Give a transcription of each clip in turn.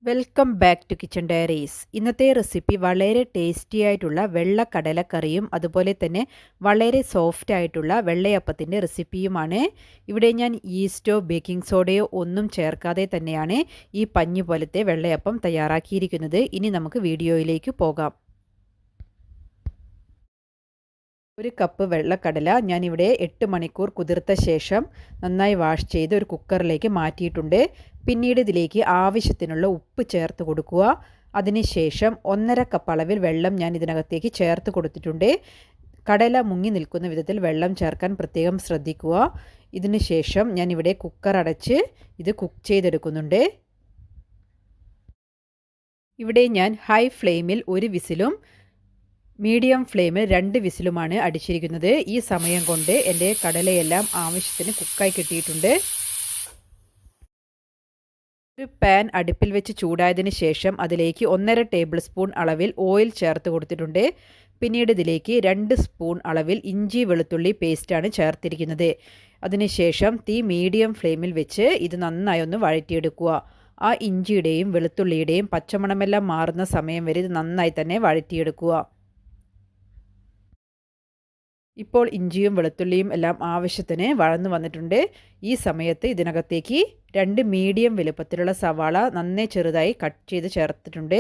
Welcome back to kitchen diaries. ഇന്നത്തെ recipe വളരെ tasty ആയിട്ടുള്ള വെള്ള കടലക്കറിയും അതുപോലെ തന്നെ വളരെ സോഫ്റ്റ് ആയിട്ടുള്ള വെള്ളയപ്പത്തിൻ്റെ റെസിപ്പിയുമാണ്. ഇവിടെ ഞാൻ ഈസ്റ്റോ ബേക്കിംഗ് സോഡയോ ഒന്നും ചേർക്കാതെ തന്നെയാണ് ഈ പഞ്ഞു പോലത്തെ വെള്ളയപ്പം തയ്യാറാക്കിയിരിക്കുന്നത്. ഇനി നമുക്ക് വീഡിയോയിലേക്ക് പോകാം. ഒരു കപ്പ് വെള്ളക്കടല ഞാനിവിടെ 8 മണിക്കൂർ കുതിർത്ത ശേഷം നന്നായി വാഷ് ചെയ്ത് ഒരു കുക്കറിലേക്ക് മാറ്റിയിട്ടുണ്ട്. പിന്നീട് ഇതിലേക്ക് ആവശ്യത്തിനുള്ള ഉപ്പ് ചേർത്ത് കൊടുക്കുക. അതിനുശേഷം 1.5 കപ്പ് അളവിൽ വെള്ളം ഞാൻ ഇതിനകത്തേക്ക് ചേർത്ത് കൊടുത്തിട്ടുണ്ട്. കടല മുങ്ങി നിൽക്കുന്ന വിധത്തിൽ വെള്ളം ചേർക്കാൻ പ്രത്യേകം ശ്രദ്ധിക്കുക. ഇതിന് ശേഷം ഞാനിവിടെ കുക്കർ അടച്ച് ഇത് കുക്ക് ചെയ്തെടുക്കുന്നുണ്ട്. ഇവിടെ ഞാൻ ഹൈ ഫ്ലെയിമിൽ 1 വിസിലും മീഡിയം ഫ്ലെയിമിൽ 2 വിസിലുമാണ് അടിച്ചിരിക്കുന്നത്. ഈ സമയം കൊണ്ട് എൻ്റെ കടലയെല്ലാം ആവശ്യത്തിന് കുക്കായി കിട്ടിയിട്ടുണ്ട്. ഒരു പാൻ അടുപ്പിൽ വെച്ച് ചൂടായതിന് ശേഷം അതിലേക്ക് 1.5 ടേബിൾ സ്പൂൺ അളവിൽ ഓയിൽ ചേർത്ത് കൊടുത്തിട്ടുണ്ട്. പിന്നീട് ഇതിലേക്ക് 2 സ്പൂൺ അളവിൽ ഇഞ്ചി വെളുത്തുള്ളി പേസ്റ്റാണ് ചേർത്തിരിക്കുന്നത്. അതിനുശേഷം തീ മീഡിയം ഫ്ലെയിമിൽ വെച്ച് ഇത് നന്നായി ഒന്ന് വഴറ്റിയെടുക്കുക. ആ ഇഞ്ചിയുടെയും വെളുത്തുള്ളിയുടെയും പച്ചമണമെല്ലാം മാറുന്ന സമയം വരെ ഇത് നന്നായി തന്നെ വഴറ്റിയെടുക്കുക. ഇപ്പോൾ ഇഞ്ചിയും വെളുത്തുള്ളിയും എല്ലാം ആവശ്യത്തിന് വഴന്നു വന്നിട്ടുണ്ട്. ഈ സമയത്ത് ഇതിനകത്തേക്ക് 2 മീഡിയം വലുപ്പത്തിലുള്ള സവാള നന്നേ ചെറുതായി കട്ട് ചെയ്ത് ചേർത്തിട്ടുണ്ട്.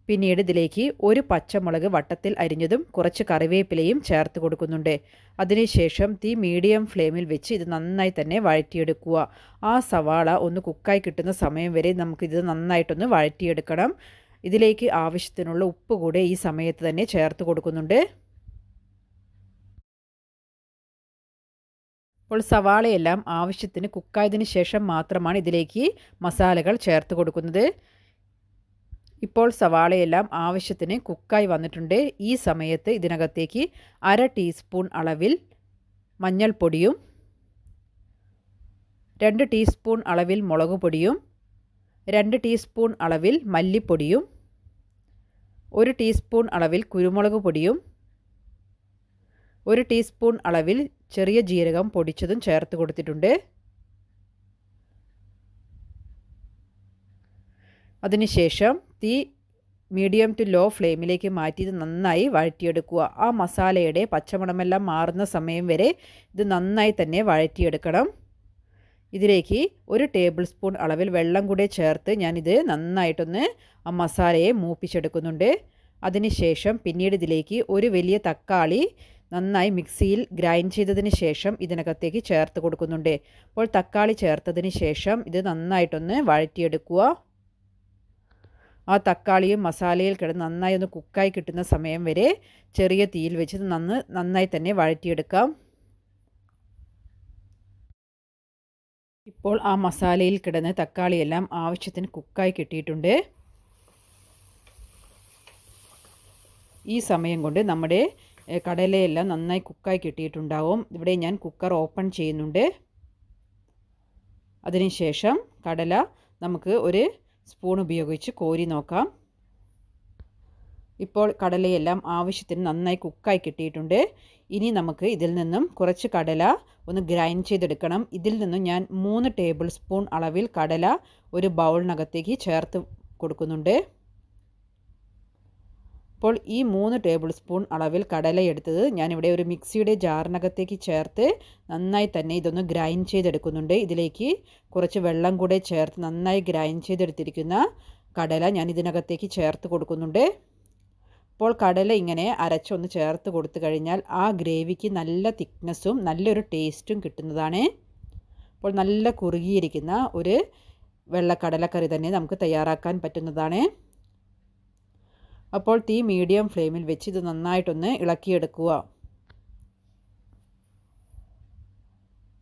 പിന്നീട് ഇതിലേക്ക് 1 പച്ചമുളക് വട്ടത്തിൽ അരിഞ്ഞതും കുറച്ച് കറിവേപ്പിലയും ചേർത്ത് കൊടുക്കുന്നുണ്ട്. അതിനുശേഷം തീ മീഡിയം ഫ്ലെയിമിൽ വെച്ച് ഇത് നന്നായി തന്നെ വഴറ്റിയെടുക്കുക. ആ സവാള ഒന്ന് കുക്കായി കിട്ടുന്ന സമയം വരെ നമുക്കിത് നന്നായിട്ടൊന്ന് വഴറ്റിയെടുക്കണം. ഇതിലേക്ക് ആവശ്യത്തിനുള്ള ഉപ്പ് കൂടെ ഈ സമയത്ത് തന്നെ ചേർത്ത് കൊടുക്കുന്നുണ്ട്. അപ്പോൾ സവാളയെല്ലാം ആവശ്യത്തിന് കുക്കായതിന് ശേഷം മാത്രമാണ് ഇതിലേക്ക് മസാലകൾ ചേർത്ത് കൊടുക്കുന്നത്. ഇപ്പോൾ സവാളയെല്ലാം ആവശ്യത്തിന് കുക്കായി വന്നിട്ടുണ്ട്. ഈ സമയത്ത് ഇതിനകത്തേക്ക് 1/2 ടീസ്പൂൺ അളവിൽ മഞ്ഞൾപ്പൊടിയും 2 ടീസ്പൂൺ അളവിൽ മുളക് പൊടിയും 2 ടീസ്പൂൺ അളവിൽ മല്ലിപ്പൊടിയും 1 ടീസ്പൂൺ അളവിൽ കുരുമുളക് പൊടിയും 1 ടീസ്പൂൺ അളവിൽ ചെറിയ ജീരകം പൊടിച്ചതും ചേർത്ത് കൊടുത്തിട്ടുണ്ട്. അതിനുശേഷം തീ മീഡിയം ടു ലോ ഫ്ലെയിമിലേക്ക് മാറ്റി ഇത് നന്നായി വഴറ്റിയെടുക്കുക. ആ മസാലയുടെ പച്ചമണമെല്ലാം മാറുന്ന സമയം വരെ ഇത് നന്നായി തന്നെ വഴറ്റിയെടുക്കണം. ഇതിലേക്ക് 1 ടേബിൾ സ്പൂൺ അളവിൽ വെള്ളം കൂടെ ചേർത്ത് ഞാനിത് നന്നായിട്ടൊന്ന് ആ മസാലയെ മൂപ്പിച്ചെടുക്കുന്നുണ്ട്. അതിനുശേഷം പിന്നീട് ഇതിലേക്ക് 1 വലിയ തക്കാളി നന്നായി മിക്സിയിൽ ഗ്രൈൻഡ് ചെയ്തതിന് ശേഷം ഇതിനകത്തേക്ക് ചേർത്ത് കൊടുക്കുന്നുണ്ട്. അപ്പോൾ തക്കാളി ചേർത്തതിന് ശേഷം ഇത് നന്നായിട്ടൊന്ന് വഴറ്റിയെടുക്കുക. ആ തക്കാളിയും മസാലയിൽ കിടന്ന് നന്നായി ഒന്ന് കുക്കായി കിട്ടുന്ന സമയം വരെ ചെറിയ തീയിൽ വെച്ച് നന്നായി തന്നെ വഴറ്റിയെടുക്കാം. ഇപ്പോൾ ആ മസാലയിൽ കിടന്ന് തക്കാളിയെല്ലാം ആവശ്യത്തിന് കുക്കായി കിട്ടിയിട്ടുണ്ട്. ഈ സമയം കൊണ്ട് നമ്മുടെ കടലയെല്ലാം നന്നായി കുക്കായി കിട്ടിയിട്ടുണ്ടാവും. ഇവിടെ ഞാൻ കുക്കർ ഓപ്പൺ ചെയ്യുന്നുണ്ട്. അതിനുശേഷം കടല നമുക്ക് ഒരു സ്പൂൺ ഉപയോഗിച്ച് കോരി നോക്കാം. ഇപ്പോൾ കടലയെല്ലാം ആവശ്യത്തിന് നന്നായി കുക്കായി കിട്ടിയിട്ടുണ്ട്. ഇനി നമുക്ക് ഇതിൽ നിന്നും കുറച്ച് കടല ഒന്ന് ഗ്രൈൻഡ് ചെയ്തെടുക്കണം. ഇതിൽ നിന്നും ഞാൻ 3 ടേബിൾ സ്പൂൺ അളവിൽ കടല ഒരു ബൗളിനകത്തേക്ക് ചേർത്ത് കൊടുക്കുന്നുണ്ട്. അപ്പോൾ ഈ 3 ടേബിൾ സ്പൂൺ അളവിൽ കടല എടുത്തത് ഞാനിവിടെ ഒരു മിക്സിയുടെ ജാറിനകത്തേക്ക് ചേർത്ത് നന്നായി തന്നെ ഇതൊന്ന് ഗ്രൈൻഡ് ചെയ്തെടുക്കുന്നുണ്ട്. ഇതിലേക്ക് കുറച്ച് വെള്ളം കൂടെ ചേർത്ത് നന്നായി ഗ്രൈൻഡ് ചെയ്തെടുത്തിരിക്കുന്ന കടല ഞാൻ ഇതിനകത്തേക്ക് ചേർത്ത് കൊടുക്കുന്നുണ്ട്. അപ്പോൾ കടല ഇങ്ങനെ അരച്ചൊന്ന് ചേർത്ത് കൊടുത്തു കഴിഞ്ഞാൽ ആ ഗ്രേവിക്ക് നല്ല തിക്നെസ്സും നല്ലൊരു ടേസ്റ്റും കിട്ടുന്നതാണ്. അപ്പോൾ നല്ല കുറുകിയിരിക്കുന്ന ഒരു വെള്ളക്കടലക്കറി തന്നെ നമുക്ക് തയ്യാറാക്കാൻ പറ്റുന്നതാണ്. അപ്പോൾ തീ മീഡിയം ഫ്ലെയിമിൽ വെച്ച് ഇത് നന്നായിട്ടൊന്ന് ഇളക്കിയെടുക്കുക.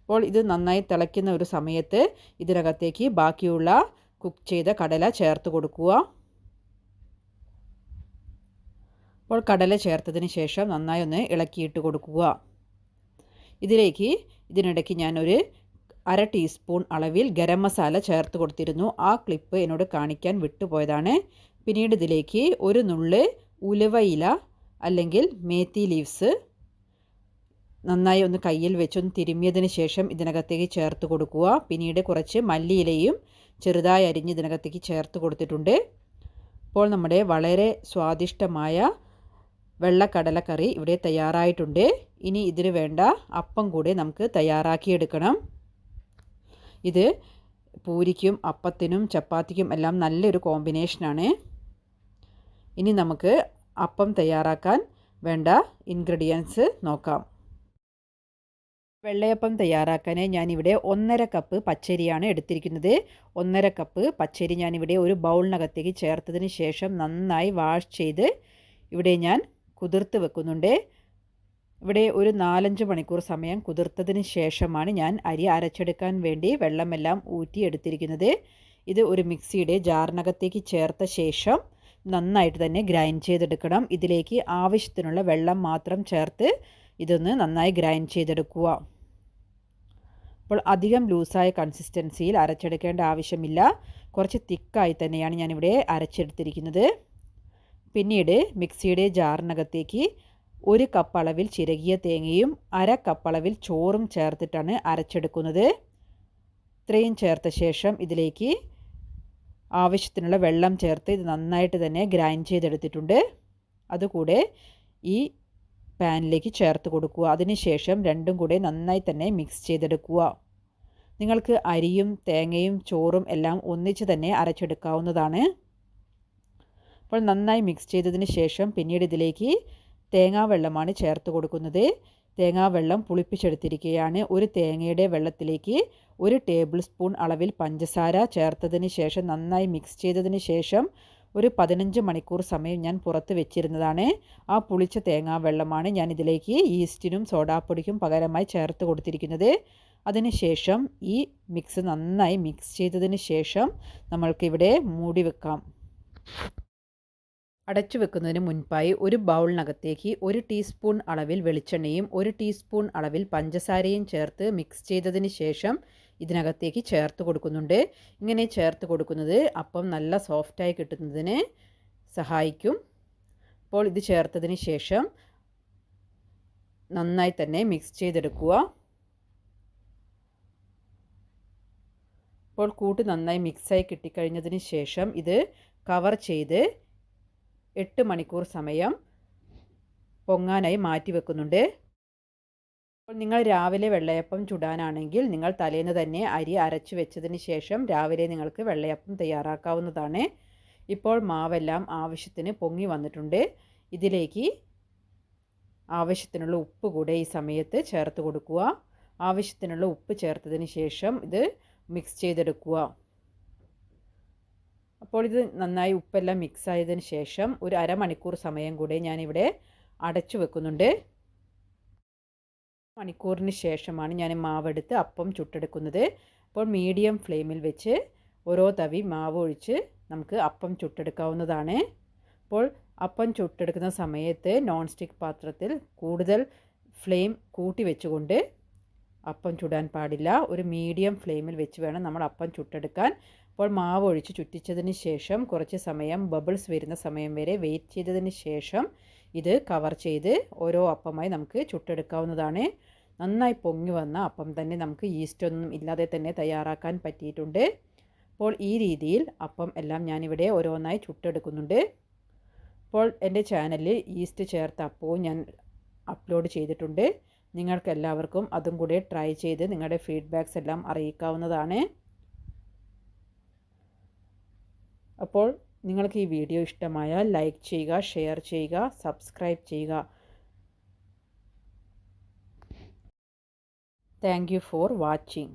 അപ്പോൾ ഇത് നന്നായി തിളയ്ക്കുന്ന ഒരു സമയത്ത് ഇതിനകത്തേക്ക് ബാക്കിയുള്ള കുക്ക് ചെയ്ത കടല ചേർത്ത് കൊടുക്കുക. അപ്പോൾ കടല ചേർത്തതിന് ശേഷം നന്നായി ഒന്ന് ഇളക്കിയിട്ട് കൊടുക്കുക. ഇതിനിടയ്ക്ക് ഞാനൊരു 1/2 ടീസ്പൂൺ അളവിൽ ഗരം മസാല ചേർത്ത് കൊടുത്തിരുന്നു. ആ ക്ലിപ്പ് എന്നോട് കാണിക്കാൻ വിട്ടുപോയതാണ്. പിന്നീട് ഇതിലേക്ക് ഒരു നുള്ള് ഉലുവയില അല്ലെങ്കിൽ മേത്തി ലീവ്സ് നന്നായി ഒന്ന് കയ്യിൽ വെച്ചൊന്ന് തിരുമ്മിയതിന് ശേഷം ഇതിനകത്തേക്ക് ചേർത്ത് കൊടുക്കുക. പിന്നീട് കുറച്ച് മല്ലിയിലയും ചെറുതായി അരിഞ്ഞ് ഇതിനകത്തേക്ക് ചേർത്ത് കൊടുത്തിട്ടുണ്ട്. ഇപ്പോൾ നമ്മുടെ വളരെ സ്വാദിഷ്ടമായ വെള്ളക്കടലക്കറി ഇവിടെ തയ്യാറായിട്ടുണ്ട്. ഇനി ഇതിന് വേണ്ട അപ്പം കൂടി നമുക്ക് തയ്യാറാക്കിയെടുക്കണം. ഇത് പൂരിക്കും അപ്പത്തിനും ചപ്പാത്തിക്കും എല്ലാം നല്ലൊരു കോമ്പിനേഷനാണ്. ഇനി നമുക്ക് അപ്പം തയ്യാറാക്കാൻ വേണ്ട ഇൻഗ്രീഡിയൻസ് നോക്കാം. വെള്ളയപ്പം തയ്യാറാക്കാൻ ഞാനിവിടെ 1.5 കപ്പ് പച്ചരിയാണ് എടുത്തിരിക്കുന്നത്. 1.5 കപ്പ് പച്ചരി ഞാനിവിടെ ഒരു ബൗളിനകത്തേക്ക് ചേർത്തതിന് ശേഷം നന്നായി വാഷ് ചെയ്ത് ഇവിടെ ഞാൻ കുതിർത്ത് വെക്കുന്നുണ്ട്. ഇവിടെ ഒരു 4-5 മണിക്കൂർ സമയം കുതിർത്തതിന് ശേഷമാണ് ഞാൻ അരി അരച്ചെടുക്കാൻ വേണ്ടി വെള്ളമെല്ലാം ഊറ്റി എടുത്തിരിക്കുന്നത്. ഇത് ഒരു മിക്സിയുടെ ജാറിനകത്തേക്ക് ചേർത്ത ശേഷം നന്നായിട്ട് തന്നെ ഗ്രൈൻഡ് ചെയ്തെടുക്കണം. ഇതിലേക്ക് ആവശ്യത്തിനുള്ള വെള്ളം മാത്രം ചേർത്ത് ഇതൊന്ന് നന്നായി ഗ്രൈൻഡ് ചെയ്തെടുക്കുക. അപ്പോൾ അധികം ലൂസായ കൺസിസ്റ്റൻസിയിൽ അരച്ചെടുക്കേണ്ട ആവശ്യമില്ല. കുറച്ച് തിക്കായി തന്നെയാണ് ഞാനിവിടെ അരച്ചെടുത്തിരിക്കുന്നത്. പിന്നീട് മിക്സിയുടെ ജാറിനകത്തേക്ക് 1 കപ്പ് അളവിൽ ചിരകിയ തേങ്ങയും 1/2 കപ്പ് അളവിൽ ചോറും ചേർത്തിട്ടാണ് അരച്ചെടുക്കുന്നത്. ഇത്രയും ചേർത്ത ശേഷം ഇതിലേക്ക് ആവശ്യത്തിനുള്ള വെള്ളം ചേർത്ത് ഇത് നന്നായിട്ട് തന്നെ ഗ്രൈൻഡ് ചെയ്തെടുത്തിട്ടുണ്ട്. അതുകൂടെ ഈ പാനിലേക്ക് ചേർത്ത് കൊടുക്കുക. അതിനുശേഷം രണ്ടും കൂടെ നന്നായി തന്നെ മിക്സ് ചെയ്തെടുക്കുക. നിങ്ങൾക്ക് അരിയും തേങ്ങയും ചോറും എല്ലാം ഒന്നിച്ച് തന്നെ അരച്ചെടുക്കാവുന്നതാണ്. അപ്പോൾ നന്നായി മിക്സ് ചെയ്തതിന് ശേഷം പിന്നീട് ഇതിലേക്ക് തേങ്ങാവെള്ളമാണ് ചേർത്ത് കൊടുക്കുന്നത്. തേങ്ങാവെള്ളം പുളിപ്പിച്ചെടുത്തിരിക്കുകയാണ്. ഒരു തേങ്ങയുടെ വെള്ളത്തിലേക്ക് 1 ടേബിൾ സ്പൂൺ അളവിൽ പഞ്ചസാര ചേർത്തതിന് ശേഷം നന്നായി മിക്സ് ചെയ്തതിന് ശേഷം ഒരു 15 മണിക്കൂർ സമയം ഞാൻ പുറത്ത് വെച്ചിരുന്നതാണ്. ആ പുളിച്ച തേങ്ങാവെള്ളമാണ് ഞാൻ ഇതിലേക്ക് ഈസ്റ്റിനും സോഡാപ്പൊടിക്കും പകരമായി ചേർത്ത് കൊടുത്തിരിക്കുന്നത്. അതിനുശേഷം ഈ മിക്സ് നന്നായി മിക്സ് ചെയ്തതിന് ശേഷം നമ്മൾക്കിവിടെ മൂടി വെക്കാം. അടച്ചു വെക്കുന്നതിന് മുൻപായി ഒരു ബൗളിനകത്തേക്ക് 1 ടീസ്പൂൺ അളവിൽ വെളിച്ചെണ്ണയും 1 ടീസ്പൂൺ അളവിൽ പഞ്ചസാരയും ചേർത്ത് മിക്സ് ചെയ്തതിന് ശേഷം ഇതിനകത്തേക്ക് ചേർത്ത് കൊടുക്കുന്നുണ്ട്. ഇങ്ങനെ ചേർത്ത് കൊടുക്കുന്നത് അപ്പം നല്ല സോഫ്റ്റായി കിട്ടുന്നതിന് സഹായിക്കും. അപ്പോൾ ഇത് ചേർത്തതിന് ശേഷം നന്നായി തന്നെ മിക്സ് ചെയ്തെടുക്കുക. അപ്പോൾ കൂട്ട് നന്നായി മിക്സായി കിട്ടിക്കഴിഞ്ഞതിന് ശേഷം ഇത് കവർ ചെയ്ത് 8 മണിക്കൂർ സമയം പൊങ്ങാനായി മാറ്റി വെക്കുന്നുണ്ട്. അപ്പോൾ നിങ്ങൾ രാവിലെ വെള്ളയപ്പം ചുടാനാണെങ്കിൽ നിങ്ങൾ തലേന്ന് തന്നെ അരി അരച്ച് വെച്ചതിന് ശേഷം രാവിലെ നിങ്ങൾക്ക് വെള്ളയപ്പം തയ്യാറാക്കാവുന്നതാണ്. ഇപ്പോൾ മാവെല്ലാം ആവശ്യത്തിന് പൊങ്ങി വന്നിട്ടുണ്ട്. ഇതിലേക്ക് ആവശ്യത്തിനുള്ള ഉപ്പ് കൂടെ ഈ സമയത്ത് ചേർത്ത് കൊടുക്കുക. ആവശ്യത്തിനുള്ള ഉപ്പ് ചേർത്തതിന് ശേഷം ഇത് മിക്സ് ചെയ്തെടുക്കുക. അപ്പോൾ ഇത് നന്നായി ഉപ്പെല്ലാം മിക്സ് ആയതിന് ശേഷം ഒരു അരമണിക്കൂർ സമയം കൂടെ ഞാനിവിടെ അടച്ചു വെക്കുന്നുണ്ട്. മണിക്കൂറിന് ശേഷമാണ് ഞാൻ മാവെടുത്ത് അപ്പം ചുട്ടെടുക്കുന്നത്. അപ്പോൾ മീഡിയം ഫ്ലെയിമിൽ വെച്ച് ഓരോ തവി മാവ് ഒഴിച്ച് നമുക്ക് അപ്പം ചുട്ടെടുക്കാവുന്നതാണ്. അപ്പോൾ അപ്പം ചുട്ടെടുക്കുന്ന സമയത്ത് നോൺ സ്റ്റിക്ക് പാത്രത്തിൽ കൂടുതൽ ഫ്ലെയിം കൂട്ടി വെച്ചുകൊണ്ട് അപ്പം ചുടാൻ പാടില്ല. ഒരു മീഡിയം ഫ്ലെയിമിൽ വെച്ച് വേണം നമ്മൾ അപ്പം ചുട്ടെടുക്കാൻ. അപ്പോൾ മാവ് ഒഴിച്ച് ചുറ്റിച്ചതിന് ശേഷം കുറച്ച് സമയം ബബിൾസ് വരുന്ന സമയം വരെ വെയിറ്റ് ചെയ്തതിന് ശേഷം ഇത് കവർ ചെയ്ത് ഓരോ അപ്പമായി നമുക്ക് ചുട്ടെടുക്കാവുന്നതാണ്. നന്നായി പൊങ്ങി വന്ന അപ്പം തന്നെ നമുക്ക് ഈസ്റ്റൊന്നും ഇല്ലാതെ തന്നെ തയ്യാറാക്കാൻ പറ്റിയിട്ടുണ്ട്. അപ്പോൾ ഈ രീതിയിൽ അപ്പം എല്ലാം ഞാനിവിടെ ഓരോന്നായി ചുട്ടെടുക്കുന്നുണ്ട്. അപ്പോൾ എൻ്റെ ചാനലിൽ ഈസ്റ്റ് ചേർത്ത അപ്പവും ഞാൻ അപ്ലോഡ് ചെയ്തിട്ടുണ്ട്. നിങ്ങൾക്കെല്ലാവർക്കും അതും കൂടെ ട്രൈ ചെയ്ത് നിങ്ങളുടെ ഫീഡ്ബാക്ക്സ് എല്ലാം അറിയിക്കാവുന്നതാണ്. അപ്പോൾ നിങ്ങൾക്ക് ഈ വീഡിയോ ഇഷ്ടമായാൽ ലൈക്ക് ചെയ്യുക, ഷെയർ ചെയ്യുക, സബ്സ്ക്രൈബ് ചെയ്യുക. Thank you for watching.